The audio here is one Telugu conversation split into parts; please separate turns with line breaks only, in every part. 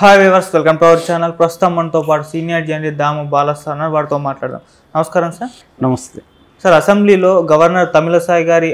Hi viewers, welcome to our channel. ప్రస్తుతం మనతో పాటు సీనియర్ జర్నలిస్ట్ దాము బాలస్వామి వారితో మాట్లాడదాం. నమస్కారం సార్.
నమస్తే
సార్, అసెంబ్లీలో గవర్నర్ తమిళసై గారి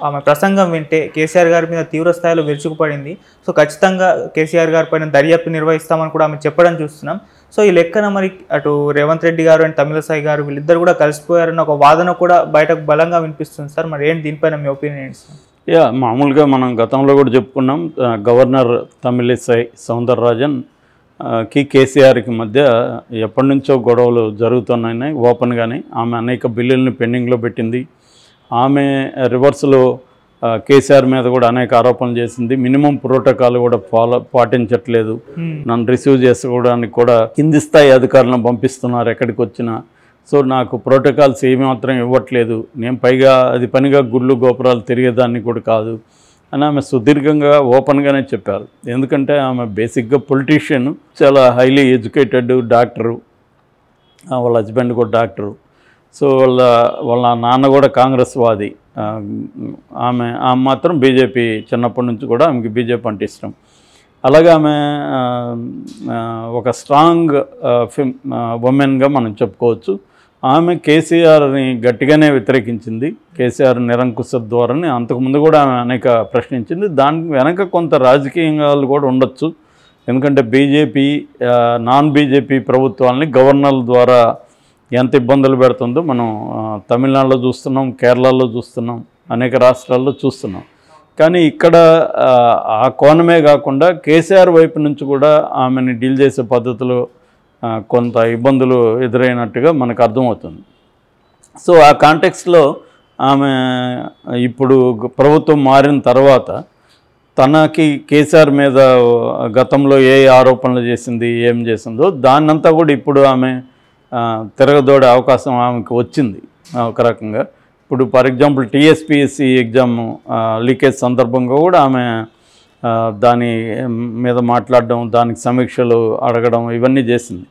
ఆమె ప్రసంగం వింటే కేసీఆర్ గారి మీద తీవ్ర స్థాయిలో విరుచుకుపడింది. సో ఖచ్చితంగా కేసీఆర్ గారి పైన దర్యాప్తు నిర్వహిస్తామని కూడా ఆమె చెప్పడం చూస్తున్నాం. సో ఈ లెక్కన మరి అటు రేవంత్ రెడ్డి గారు అండ్ తమిళసై గారు వీళ్ళిద్దరు కూడా కలిసిపోయారన్న ఒక వాదన కూడా బయటకు బలంగా వినిపిస్తుంది సార్. మరి ఏంటి దీనిపైన మీ ఒపీనియన్ ఏంటి సార్?
మామూలుగా మనం గతంలో కూడా చెప్పుకున్నాం. గవర్నర్ తమిళసై సౌందరరాజన్ కి కేసీఆర్కి మధ్య ఎప్పటి నుంచో గొడవలు జరుగుతున్నాయి ఓపెన్గానే. ఆమె అనేక బిల్లుల్ని పెండింగ్లో పెట్టింది. ఆమె రివర్స్లో కేసీఆర్ మీద కూడా అనేక ఆరోపణలు చేసింది. మినిమం ప్రోటోకాల్ కూడా పాటించట్లేదు, నన్ను రిసీవ్ చేసుకోవడానికి కూడా కింది స్థాయి అధికారులను పంపిస్తున్నారు ఎక్కడికి వచ్చినా. సో నాకు ప్రోటోకాల్స్ ఏమాత్రం ఇవ్వట్లేదు, నేను పైగా అది పనిగా గుళ్ళు గోపురాలు తిరిగేదాన్ని కూడా కాదు అని ఆమె సుదీర్ఘంగా ఓపెన్గానే చెప్పారు. ఎందుకంటే ఆమె బేసిక్గా పొలిటీషియన్, చాలా హైలీ ఎడ్యుకేటెడ్ డాక్టరు, వాళ్ళ హస్బెండ్ కూడా డాక్టరు. సో వాళ్ళ నాన్న కూడా కాంగ్రెస్ వాది. ఆమె మాత్రం బీజేపీ, చిన్నప్పటి నుంచి కూడా ఆమెకి బీజేపీ అంటే ఇష్టం. అలాగే ఆమె ఒక స్ట్రాంగ్ ఉమెన్గా మనం చెప్పుకోవచ్చు. ఆమె కేసీఆర్ని గట్టిగానే వ్యతిరేకించింది. కేసీఆర్ నిరంకుశ ధోరణి అంతకుముందు కూడా ఆమె అనేక ప్రశ్నించింది. దాని వెనక కొంత రాజకీయాలు కూడా ఉండొచ్చు. ఎందుకంటే బీజేపీ నాన్ బీజేపీ ప్రభుత్వాలని గవర్నర్ల ద్వారా ఎంత ఇబ్బందులు పెడుతుందో మనం తమిళనాడులో చూస్తున్నాం, కేరళలో చూస్తున్నాం, అనేక రాష్ట్రాల్లో చూస్తున్నాం. కానీ ఇక్కడ ఆ కోణమే కాకుండా కేసీఆర్ వైపు నుంచి కూడా ఆమెని డీల్ చేసే పద్ధతిలో కొంత ఇబ్బందులు ఎదురైనట్టుగా మనకు అర్థమవుతుంది. సో ఆ కాంటెక్స్ట్లో ఆమె ఇప్పుడు ప్రభుత్వం మారిన తర్వాత తనకి కేసీఆర్ మీద గతంలో ఏ ఆరోపణలు చేసింది, ఏం చేసిందో దాన్నంతా కూడా ఇప్పుడు ఆమె తిరగదోడే అవకాశం ఆమెకు వచ్చింది ఒక రకంగా. ఇప్పుడు for example TSPSC exam leakage సందర్భంగా కూడా ఆమె దాని మీద మాట్లాడడం, దానికి సమీక్షలు అడగడం ఇవన్నీ చేసింది.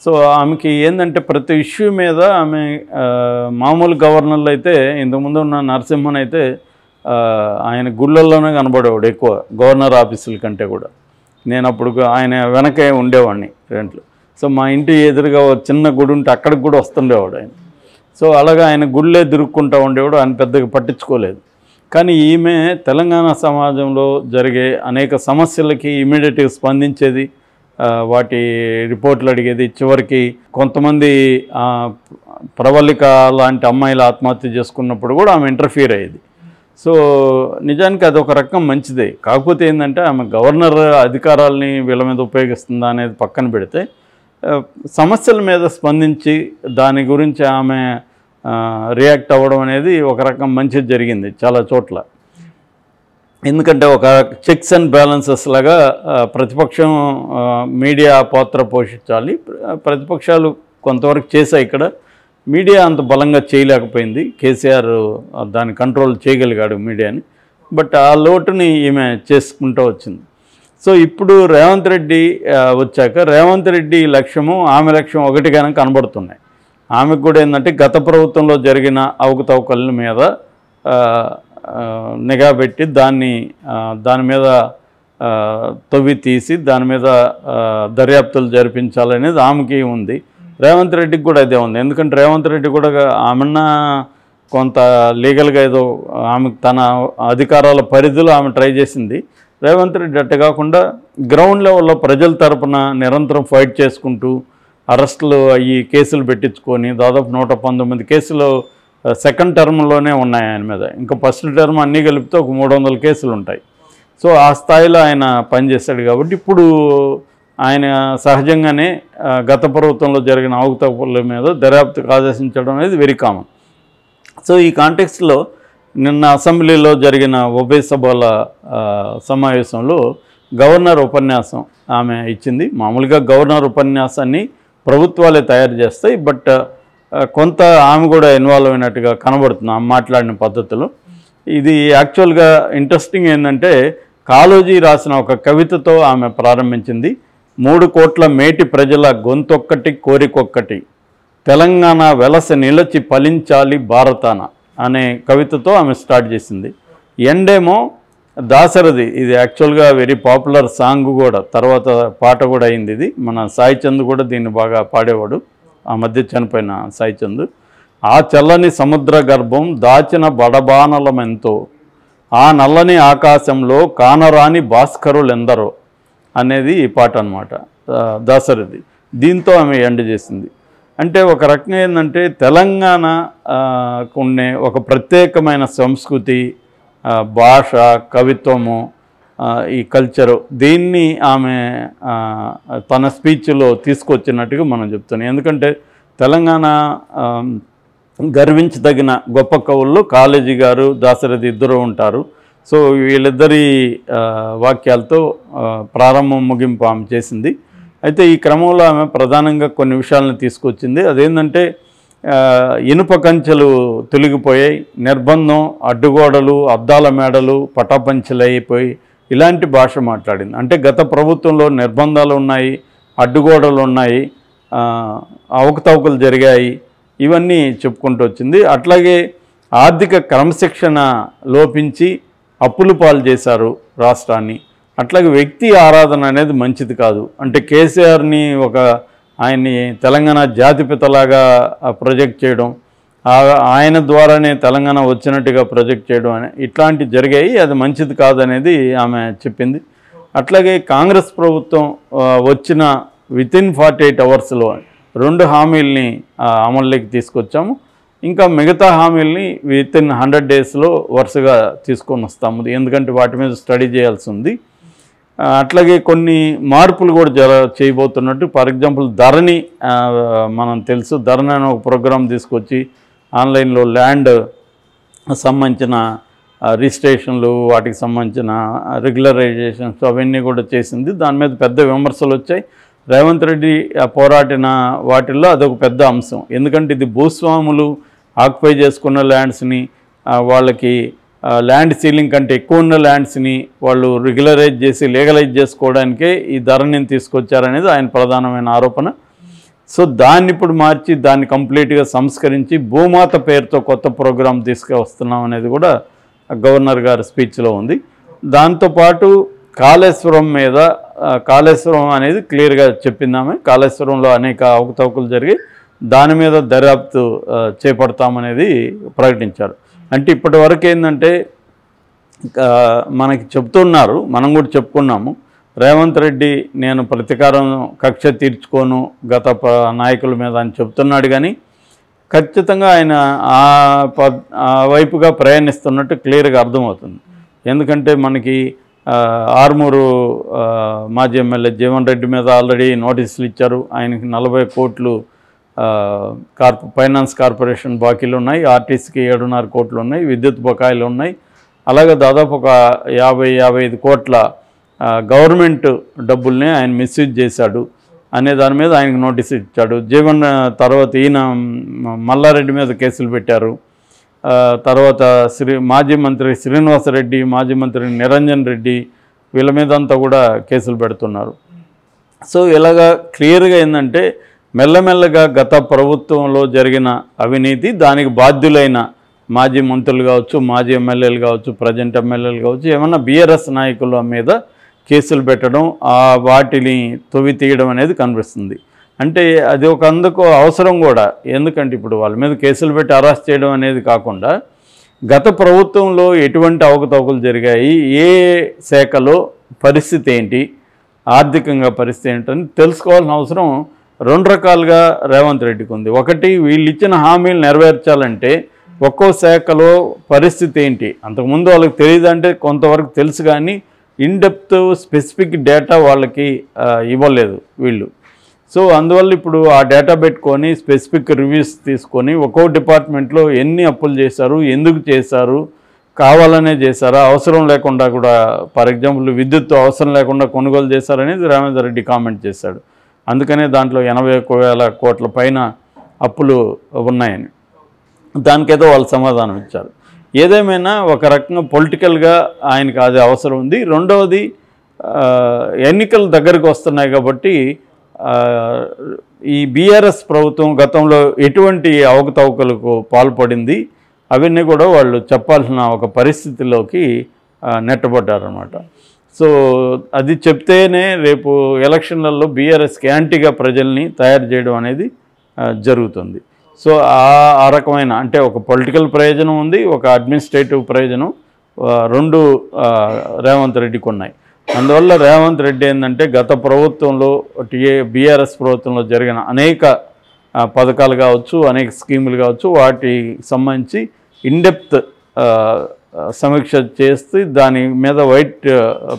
సో ఆమెకి ఏంటంటే ప్రతి ఇష్యూ మీద ఆమె మామూలు గవర్నర్లు అయితే ఇంతకుముందు ఉన్న నరసింహన్ అయితే ఆయన గుళ్ళల్లోనే కనబడేవాడు ఎక్కువ, గవర్నర్ ఆఫీసుల కంటే కూడా. నేను అప్పుడు ఆయన వెనకే ఉండేవాడిని రెంట్లు. సో మా ఇంటి ఎదురుగా చిన్న గుడి ఉంటే అక్కడికి కూడా వస్తుండేవాడు ఆయన. సో అలాగా ఆయన గుళ్ళే తిరుక్కుంటూ ఉండేవాడు, ఆయన పెద్దగా పట్టించుకోలేదు. కానీ ఈమె తెలంగాణ సమాజంలో జరిగే అనేక సమస్యలకి ఇమీడియట్గా స్పందించేది, వాటి రిపోర్ట్లు అడిగేది. చివరికి కొంతమంది ప్రవళిక లాంటి అమ్మాయిలు ఆత్మహత్య చేసుకున్నప్పుడు కూడా ఆమె ఇంటర్ఫియర్ అయ్యేది. సో నిజానికి అది ఒక రకం మంచిదే. కాకపోతే ఏంటంటే ఆమె గవర్నర్ అధికారాలని వీళ్ళ మీద ఉపయోగిస్తుందా అనేది పక్కన పెడితే సమస్యల మీద స్పందించి దాని గురించి ఆమె రియాక్ట్ అవ్వడం అనేది ఒక రకం మంచిది జరిగింది చాలా చోట్ల. ఎందుకంటే ఒక చెక్స్ అండ్ బ్యాలెన్సెస్ లాగా ప్రతిపక్షం మీడియా పాత్ర పోషించాలి. ప్రతిపక్షాలు కొంతవరకు చేశాయి, ఇక్కడ మీడియా అంత బలంగా చేయలేకపోయింది. కేసీఆర్ దాన్ని కంట్రోల్ చేయగలిగాడు మీడియాని, బట్ ఆ లోటుని ఈమె చేసుకుంటూ వచ్చింది. సో ఇప్పుడు రేవంత్ రెడ్డి వచ్చాక రేవంత్ రెడ్డి లక్ష్యము ఆమె లక్ష్యం ఒకటిగానే కనబడుతున్నాయి. ఆమెకు కూడా ఏంటంటే గత ప్రభుత్వంలో జరిగిన అవకతవకల మీద నిఘా పెట్టి దాని మీద తవ్వి తీసి దాని మీద దర్యాప్తులు జరిపించాలనేది ఆమెకి ఉంది. రేవంత్ రెడ్డికి కూడా అదే ఉంది. ఎందుకంటే రేవంత్ రెడ్డి కూడా ఆమెన్న కొంత లీగల్గా ఏదో ఆమెకు తన అధికారాల పరిధిలో ఆమె ట్రై చేసింది. రేవంత్ రెడ్డి అట్ట కాకుండా గ్రౌండ్ లెవెల్లో ప్రజల తరపున నిరంతరం ఫైట్ చేసుకుంటూ అరెస్టులు అయ్యి కేసులు పెట్టించుకొని దాదాపు 119 కేసులు సెకండ్ టర్మ్లోనే ఉన్నాయి ఆయన మీద. ఇంకా ఫస్ట్ టర్మ్ అన్నీ కలిపితే ఒక 300 కేసులు ఉంటాయి. సో ఆ స్థాయిలో ఆయన పనిచేశాడు. కాబట్టి ఇప్పుడు ఆయన సహజంగానే గత ప్రభుత్వంలో జరిగిన అవకతవకల మీద దర్యాప్తుకు ఆదేశించడం అనేది వెరీ కామన్. సో ఈ కాంటెక్స్ట్లో నిన్న అసెంబ్లీలో జరిగిన ఉభయ సభల సమావేశంలో గవర్నర్ ఉపన్యాసం ఆమె ఇచ్చింది. మామూలుగా గవర్నర్ ఉపన్యాసాన్ని ప్రభుత్వాలే తయారు చేస్తాయి, బట్ కొంత ఆమె కూడా ఇన్వాల్వ్ అయినట్టుగా కనబడుతుంది ఆమె మాట్లాడిన పద్ధతిలో. ఇది యాక్చువల్గా ఇంట్రెస్టింగ్ ఏంటంటే కాళోజీ రాసిన ఒక కవితతో ఆమె ప్రారంభించింది. 3 కోట్ల మేటి ప్రజల గొంతొక్కటి కోరికొక్కటి, తెలంగాణ వెలస నిలచి ఫలించాలి భారతాన అనే కవితతో ఆమె స్టార్ట్ చేసింది. ఎండేమో దాశరథి ఇది యాక్చువల్గా వెరీ పాపులర్ సాంగ్ కూడా, తర్వాత పాట కూడా అయింది. ఇది మన సాయి చంద్ కూడా దీన్ని బాగా పాడేవాడు, ఆ మధ్య చనిపోయిన సాయి చంద్. ఆ చల్లని సముద్ర గర్భం దాచిన బడబానలమెంతో, ఆ నల్లని ఆకాశంలో కానరాని భాస్కరులెందరో అనేది ఈ పాట అనమాట దాశరథి. దీంతో ఆమె ఎండ్ చేసింది. అంటే ఒక రకంగా ఏంటంటే తెలంగాణ కొన్ని ఒక ప్రత్యేకమైన సంస్కృతి, భాష, కవిత్వము, ఈ కల్చరు, దీన్ని ఆమె తన స్పీచ్లో తీసుకొచ్చినట్టుగా మనం చెప్తున్నాం. ఎందుకంటే తెలంగాణ గర్వించదగిన గొప్ప కవుల్లో కాళోజీ గారు, దాశరథి ఇద్దరు ఉంటారు. సో వీళ్ళిద్దరి వాక్యాలతో ప్రారంభం ముగింపు ఆమె చేసింది. అయితే ఈ క్రమంలో ఆమె ప్రధానంగా కొన్ని విషయాలను తీసుకొచ్చింది. అదేంటంటే ఇనుప కంచెలు తొలగిపోయాయి, నిర్బంధం, అడ్డుగోడలు, అద్దాల మేడలు పటాపంచలు అయిపోయి ఇలాంటి భాష మాట్లాడింది. అంటే గత ప్రభుత్వంలో నిర్బంధాలు ఉన్నాయి, అడ్డుగోడలు ఉన్నాయి, అవకతవకలు జరిగాయి, ఇవన్నీ చెప్పుకుంటూ వచ్చింది. అట్లాగే ఆర్థిక క్రమశిక్షణ లోపించి అప్పులు పాలు చేశారు రాష్ట్రాన్ని. అట్లాగే వ్యక్తి ఆరాధన అనేది మంచిది కాదు. అంటే కేసీఆర్ని ఆయన్ని తెలంగాణ జాతిపితలాగా ప్రొజెక్ట్ చేయడం, ఆయన ద్వారానే తెలంగాణ వచ్చినట్టుగా ప్రొజెక్ట్ చేయడం ఇట్లాంటివి జరిగాయి, అది మంచిది కాదనేది ఆమె చెప్పింది. అట్లాగే కాంగ్రెస్ ప్రభుత్వం వచ్చిన వితిన్ 48 అవర్స్లో 2 హామీల్ని అమల్లోకి తీసుకొచ్చాము. ఇంకా మిగతా హామీల్ని వితిన్ 100 డేస్లో వరుసగా తీసుకొని వస్తాము, ఎందుకంటే వాటి మీద స్టడీ చేయాల్సి ఉంది. అట్లాగే కొన్ని మార్పులు కూడా చేయబోతున్నట్టు. ఫర్ ఎగ్జాంపుల్ ధరణి, మనం తెలుసు ధరణి అనే ఒక ప్రోగ్రాం తీసుకొచ్చి ఆన్లైన్లో ల్యాండ్ సంబంధించిన రిజిస్ట్రేషన్లు, వాటికి సంబంధించిన రెగ్యులరైజేషన్స్ అవన్నీ కూడా చేసింది. దాని మీద పెద్ద విమర్శలు వచ్చాయి. రేవంత్ రెడ్డి పోరాడిన వాటిల్లో అదొక పెద్ద అంశం. ఎందుకంటే ఇది భూస్వాములు ఆక్యుపై చేసుకున్న ల్యాండ్స్ని, వాళ్ళకి ల్యాండ్ సీలింగ్ కంటే ఎక్కువ ఉన్న ల్యాండ్స్ని వాళ్ళు రెగ్యులరైజ్ చేసి లీగలైజ్ చేసుకోవడానికే ఈ ధరణిని తీసుకొచ్చారనేది ఆయన ప్రధానమైన ఆరోపణ. సో దాన్ని ఇప్పుడు మార్చి దాన్ని కంప్లీట్గా సంస్కరించి భూమాత పేరుతో కొత్త ప్రోగ్రాం తీసుకువస్తున్నాం అనేది కూడా గవర్నర్ గారి స్పీచ్లో ఉంది. దాంతోపాటు కాళేశ్వరం మీద, కాళేశ్వరం అనేది క్లియర్గా చెప్పిందామే, కాళేశ్వరంలో అనేక అవకతవకలు జరిగి దాని మీద దర్యాప్తు చేపడతామనేది ప్రకటించారు. అంటే ఇప్పటి వరకు ఏంటంటే మనకి చెప్తున్నారు, మనం కూడా చెప్పుకున్నాము, రేవంత్ రెడ్డి నేను ప్రతీకారం కక్ష తీర్చుకోను గత నాయకుల మీద అని చెప్తున్నాడు. కానీ ఖచ్చితంగా ఆయన ఆ వైపుగా ప్రయాణిస్తున్నట్టు క్లియర్గా అర్థమవుతుంది. ఎందుకంటే మనకి ఆర్మూరు మాజీ ఎమ్మెల్యే జీవన్ రెడ్డి మీద ఆల్రెడీ నోటీసులు ఇచ్చారు. ఆయనకి 40 కోట్లు ఫైనాన్స్ కార్పొరేషన్ బాకీలు ఉన్నాయి, ఆర్టీసీకి 7.5 కోట్లు ఉన్నాయి, విద్యుత్ బకాయిలు ఉన్నాయి. అలాగే దాదాపు ఒక 50-55 కోట్ల గవర్నమెంట్ డబ్బుల్ని ఆయన మిస్యూజ్ చేశాడు అనే దాని మీద ఆయనకు నోటీసు ఇచ్చాడు. జీవన్ తర్వాత ఈయన మల్లారెడ్డి మీద కేసులు పెట్టారు. తర్వాత మాజీ మంత్రి శ్రీనివాసరెడ్డి, మాజీ మంత్రి నిరంజన్ రెడ్డి, వీళ్ళ మీద అంతా కూడా కేసులు పెడుతున్నారు. సో ఇలాగా క్లియర్గా ఏంటంటే మెల్లమెల్లగా గత ప్రభుత్వంలో జరిగిన అవినీతి, దానికి బాధ్యులైన మాజీ మంత్రులు కావచ్చు, మాజీ ఎమ్మెల్యేలు కావచ్చు, ప్రజెంట్ ఎమ్మెల్యేలు కావచ్చు, ఏమన్నా బీఆర్ఎస్ నాయకుల మీద కేసులు పెట్టడం, వాటిని తొవి తీయడం అనేది కనిపిస్తుంది. అంటే అది ఒక అందుకు అవసరం కూడా. ఎందుకంటే ఇప్పుడు వాళ్ళ మీద కేసులు పెట్టి అరెస్ట్ చేయడం అనేది కాకుండా గత ప్రభుత్వంలో ఎటువంటి అవకతవకలు జరిగాయి, ఏ శాఖలో పరిస్థితి ఏంటి, ఆర్థికంగా పరిస్థితి ఏంటని తెలుసుకోవాల్సిన అవసరం 2 రకాలుగా రేవంత్ రెడ్డికి ఉంది. ఒకటి, వీళ్ళు ఇచ్చిన హామీలు నెరవేర్చాలంటే ఒక్కో శాఖలో పరిస్థితి ఏంటి, అంతకుముందు వాళ్ళకి తెలియదంటే కొంతవరకు తెలుసు, కానీ ఇన్డెప్త్ స్పెసిఫిక్ డేటా వాళ్ళకి ఇవ్వలేదు వీళ్ళు. సో అందువల్ల ఇప్పుడు ఆ డేటా పెట్టుకొని స్పెసిఫిక్ రివ్యూస్ తీసుకొని ఒక్కో డిపార్ట్మెంట్లో ఎన్ని అప్పులు చేశారు, ఎందుకు చేశారు, కావాలనే చేశారా, అవసరం లేకుండా కూడా, ఫర్ ఎగ్జాంపుల్ విద్యుత్ అవసరం లేకుండా కొనుగోలు చేశారనేది రేవంత్ రెడ్డి కామెంట్ చేశాడు. అందుకనే దాంట్లో 80,000 కోట్ల పైన అప్పులు ఉన్నాయని, దానికేదో వాళ్ళు సమాధానం ఇచ్చారు. ఏదేమైనా ఒక రకంగా పొలిటికల్గా ఆయనకు అది అవసరం ఉంది. రెండవది, ఎన్నికలు దగ్గరకు వస్తున్నాయి కాబట్టి ఈ బీఆర్ఎస్ ప్రభుత్వం గతంలో ఎటువంటి అవకతవకలకు పాల్పడింది అవన్నీ కూడా వాళ్ళు చెప్పాల్సిన ఒక పరిస్థితిలోకి నెట్టబడ్డారనమాట. సో అది చెప్తేనే రేపు ఎలక్షన్లలో బీఆర్ఎస్కి యాంటీగా ప్రజల్ని తయారు చేయడం అనేది జరుగుతుంది. సో ఆ రకమైన అంటే ఒక పొలిటికల్ ప్రయోజనం ఉంది, ఒక అడ్మినిస్ట్రేటివ్ ప్రయోజనం రెండు రేవంత్ రెడ్డికి ఉన్నాయి. అందువల్ల రేవంత్ రెడ్డి ఏంటంటే గత ప్రభుత్వంలో బీఆర్ఎస్ ప్రభుత్వంలో జరిగిన అనేక పథకాలు కావచ్చు, అనేక స్కీములు కావచ్చు, వాటికి సంబంధించి ఇన్డెప్త్ సమీక్ష చేసి దాని మీద వైట్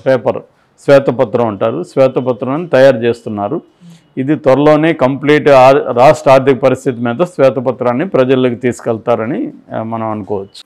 పేపర్ శ్వేతపత్రం అంటారు, శ్వేతపత్రాన్ని తయారు చేస్తున్నారు. ఇది త్వరలోనే కంప్లీట్ రాష్ట్ర ఆర్థిక పరిస్థితి మీద శ్వేతపత్రాన్ని ప్రజల్లోకి తీసుకెళ్తారని మనం అనుకోవచ్చు.